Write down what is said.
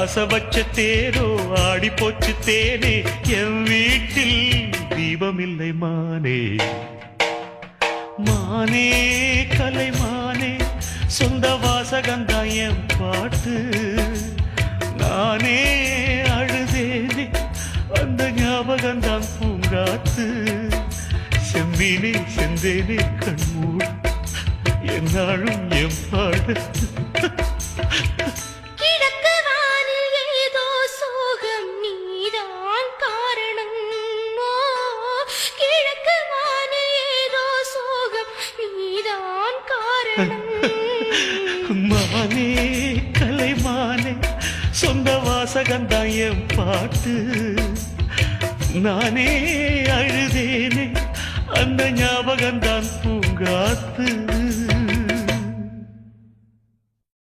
ஆசை வச்ச தேரோ ஆடி போச்சு தேனே என் வீட்டில் தீபமில்லை மானே மானே கலைமானே சொந்த வாசகந்தான் என் பாட்டு நானே அழுதேனே அந்த ஞாபகந்தான் பூங்காத்து செம்மீனே செந்தேனே கண்மூடு என்னாலும் என் பாடு மானே கலைமானே சொந்த வாசகந்தான் என் பாட்டு நானே அழுதேனே அந்த ஞாபகந்தான் பூங்காத்து